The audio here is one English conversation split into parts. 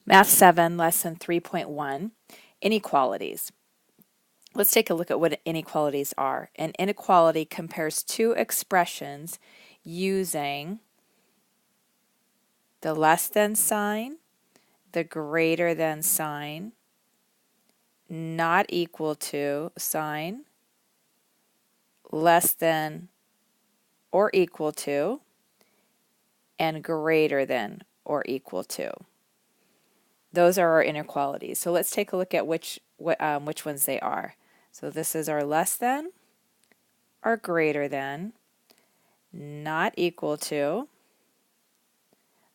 Math 7, Lesson 3.1, Inequalities. Let's take a look at what inequalities are. An inequality compares two expressions using the less than sign, the greater than sign, not equal to sign, less than or equal to, and greater than or equal to. Those are our inequalities. So let's take a look at which ones they are. So this is our less than, our greater than, not equal to,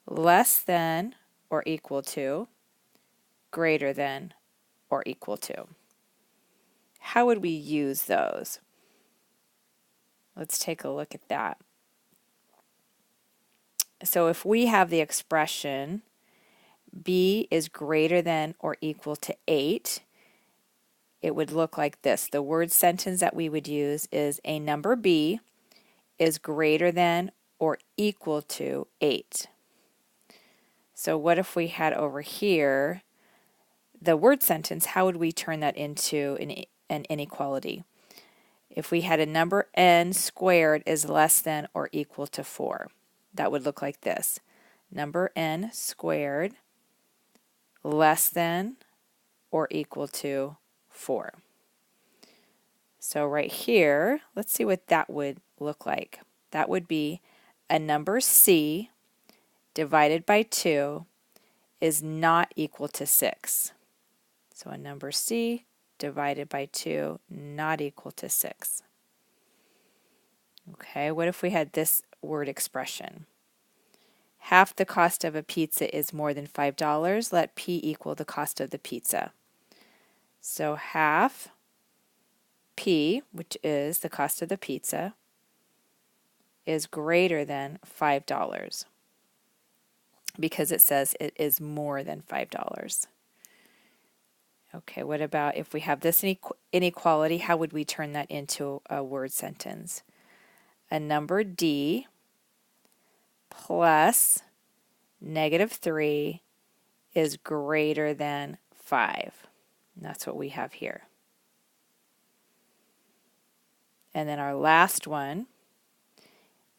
less than or equal to, greater than or equal to. How would we use those? Let's take a look at that. So if we have the expression b is greater than or equal to 8, it would look like this. The word sentence that we would use is a number b is greater than or equal to 8. So what if we had over here the word sentence? How would we turn that into an inequality? If we had a number n squared is less than or equal to 4, that would look like this. Number n squared less than or equal to 4. So right here, let's see what that would look like. That would be a number c divided by 2 is not equal to 6. So a number c divided by 2 not equal to 6. Okay, what if we had this word expression? Half the cost of a pizza is more than $5. Let p equal the cost of the pizza. So half p, which is the cost of the pizza, is greater than $5 because it says it is more than $5. Okay, what about if we have this inequality, how would we turn that into a word sentence? A number d plus -3 is greater than 5. And that's what we have here. And then our last one,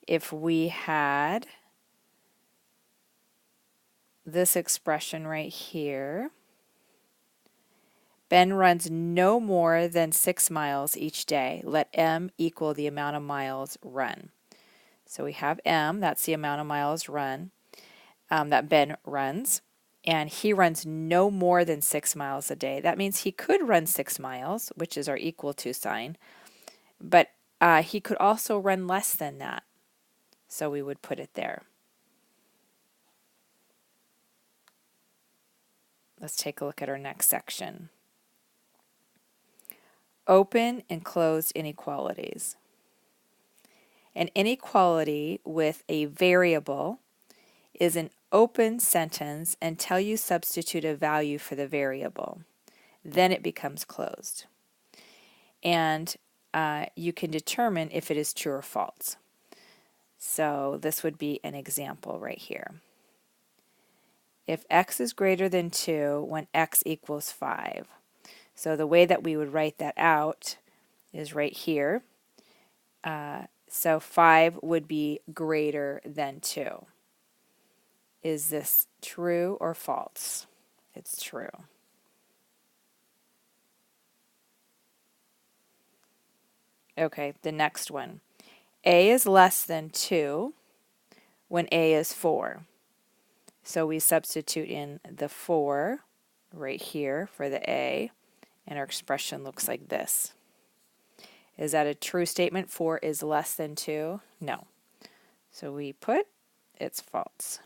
if we had this expression right here, Ben runs no more than 6 miles each day. Let m equal the amount of miles run. So we have m, that's the amount of miles run that Ben runs, and he runs no more than 6 miles a day. That means he could run 6 miles, which is our equal to sign, but he could also run less than that. So we would put it there. Let's take a look at our next section. Open and closed inequalities. An inequality with a variable is an open sentence until you substitute a value for the variable. Then it becomes closed. And you can determine if it is true or false. So this would be an example right here. If x is greater than 2 when x equals 5. So the way that we would write that out is right here. So 5 would be greater than 2. Is this true or false? It's true. Okay, the next one. A is less than 2 when A is 4. So we substitute in the 4 right here for the A, and our expression looks like this. Is that a true statement? 4 is less than 2? No. So we put it's false.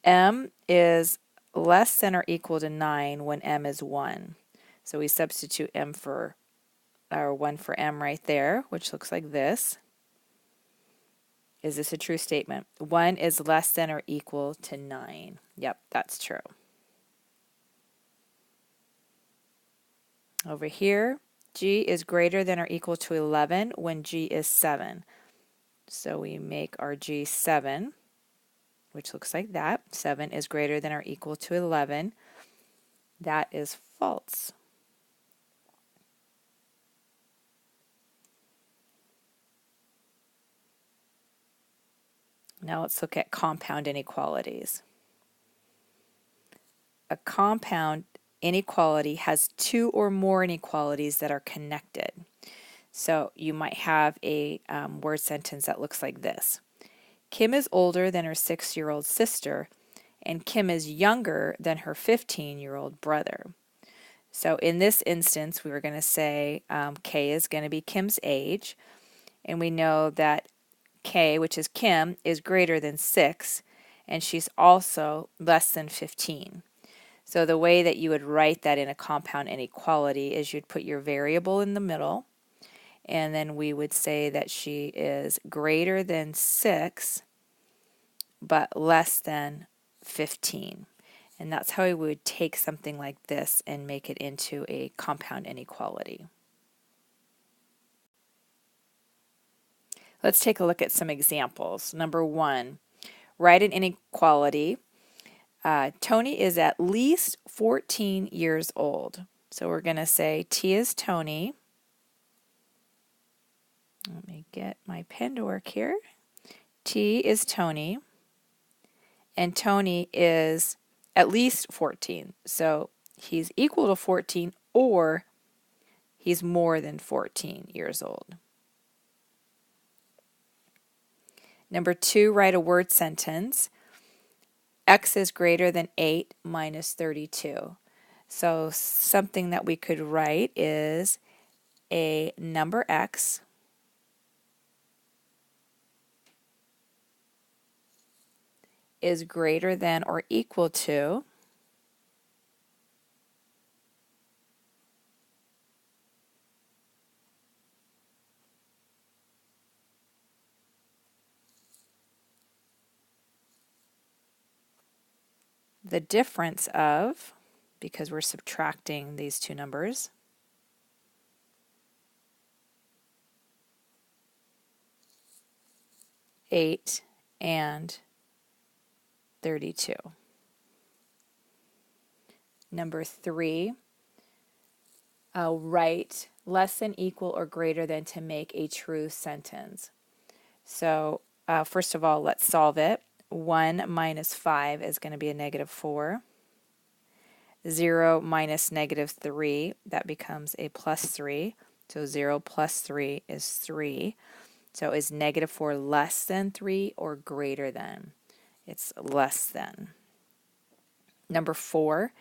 M is less than or equal to 9 when M is 1. So we substitute M for our 1 for M right there, which looks like this. Is this a true statement? 1 is less than or equal to 9. Yep, that's true. Over here, G is greater than or equal to 11 when G is 7. So we make our G 7. which looks like that. 7 is greater than or equal to 11. That is false. Now let's look at compound inequalities. A compound inequality has two or more inequalities that are connected. So you might have a word sentence that looks like this. Kim is older than her 6-year-old sister, and Kim is younger than her 15-year-old brother. So in this instance, we were going to say K is going to be Kim's age, and we know that K, which is Kim, is greater than 6, and she's also less than 15. So the way that you would write that in a compound inequality is you'd put your variable in the middle, and then we would say that she is greater than 6, but less than 15. And that's how we would take something like this and make it into a compound inequality. Let's take a look at some examples. Number 1, write an inequality. Tony is at least 14 years old. So we're going to say T is Tony. Let me get my pen to work here. T is Tony, and Tony is at least 14. So he's equal to 14 or he's more than 14 years old. Number 2, write a word sentence. X is greater than 8 minus 32. So something that we could write is a number X is greater than or equal to the difference of, because we're subtracting these two numbers, eight and 32. Number 3, write less than, equal, or greater than to make a true sentence. So first of all, let's solve it. 1 minus 5 is going to be a negative 4. 0 minus negative 3, that becomes a plus 3. So 0 plus 3 is 3. So is negative 4 less than 3 or greater than? It's less than. Number 4,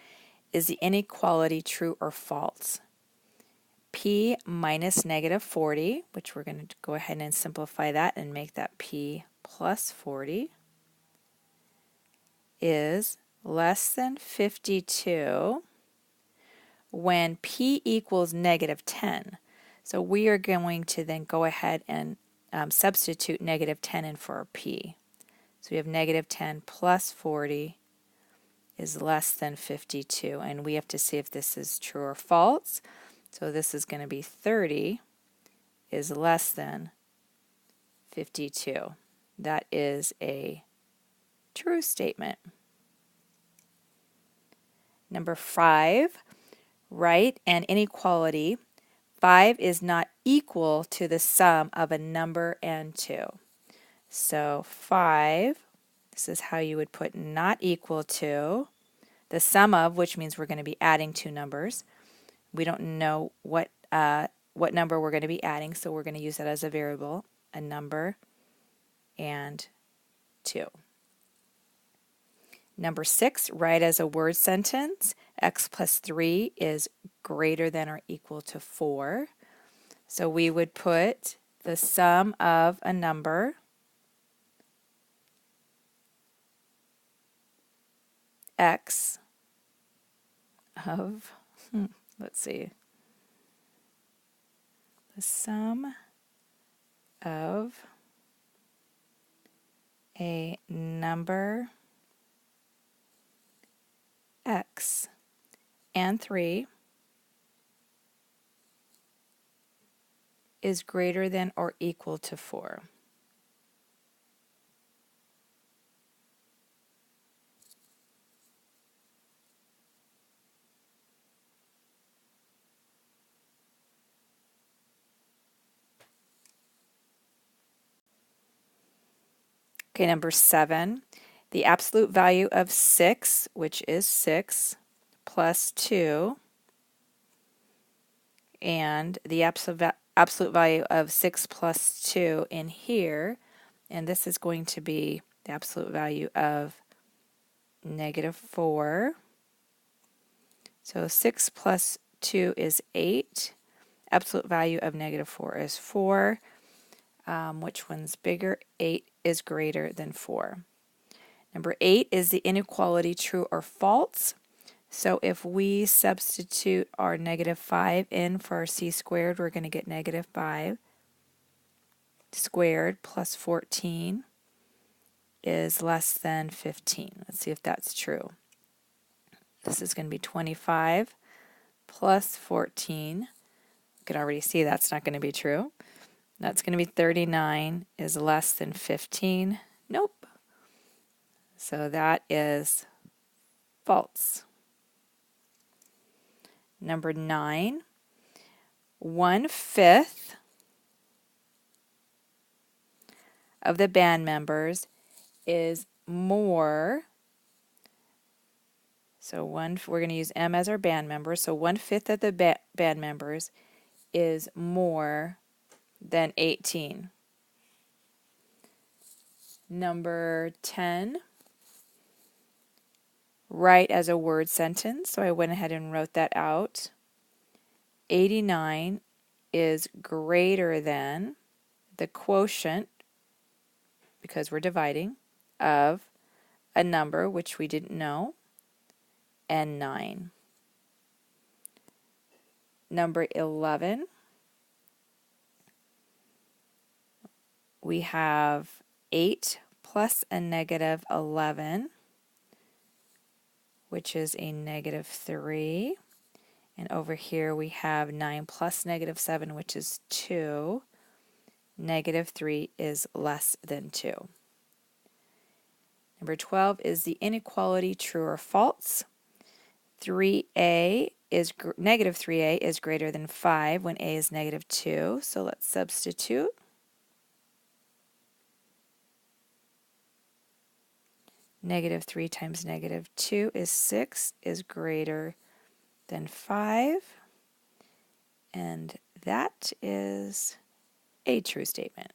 is the inequality true or false? P minus negative 40, which we're going to go ahead and simplify that and make that P plus 40, is less than 52 when P equals negative 10. So we are going to then go ahead and substitute negative 10 in for our P. So we have negative 10 plus 40 is less than 52, and we have to see if this is true or false. So this is going to be 30 is less than 52. That is a true statement. Number 5, write an inequality. 5 is not equal to the sum of a number and 2. So 5, this is how you would put not equal to the sum of, which means we're going to be adding two numbers. We don't know what number we're going to be adding, so we're going to use that as a variable, a number and 2. Number 6, write as a word sentence, x plus 3 is greater than or equal to 4. So we would put the sum of a number x of, let's see, the sum of a number x and 3 is greater than or equal to 4. Okay, number 7, the absolute value of 6, which is 6, plus 2, and the absolute value of 6 plus 2 in here, and this is going to be the absolute value of -4. So 6 plus 2 is 8. Absolute value of -4 is 4. Which one's bigger? 8 is greater than 4. Number 8 is the inequality true or false. So if we substitute our -5 in for our c squared, we're going to get -5 squared plus 14 is less than 15. Let's see if that's true. This is going to be 25 plus 14. You can already see that's not going to be true. That's going to be 39 is less than 15. Nope. So that is false. Number 9, 1/5 of the band members is more. So we're going to use M as our band member. So 1/5 of the band members is more than 18. Number 10, write as a word sentence. So I went ahead and wrote that out. 89 is greater than the quotient, because we're dividing, of a number which we didn't know, and 9. Number 11, we have 8 plus a -11, which is a -3. And over here we have 9 plus -7, which is 2. -3 is less than 2. Number 12 is the inequality true or false. 3a is -3a is greater than 5 when a is -2. So let's substitute. -3 times -2 is 6 is greater than 5. And that is a true statement.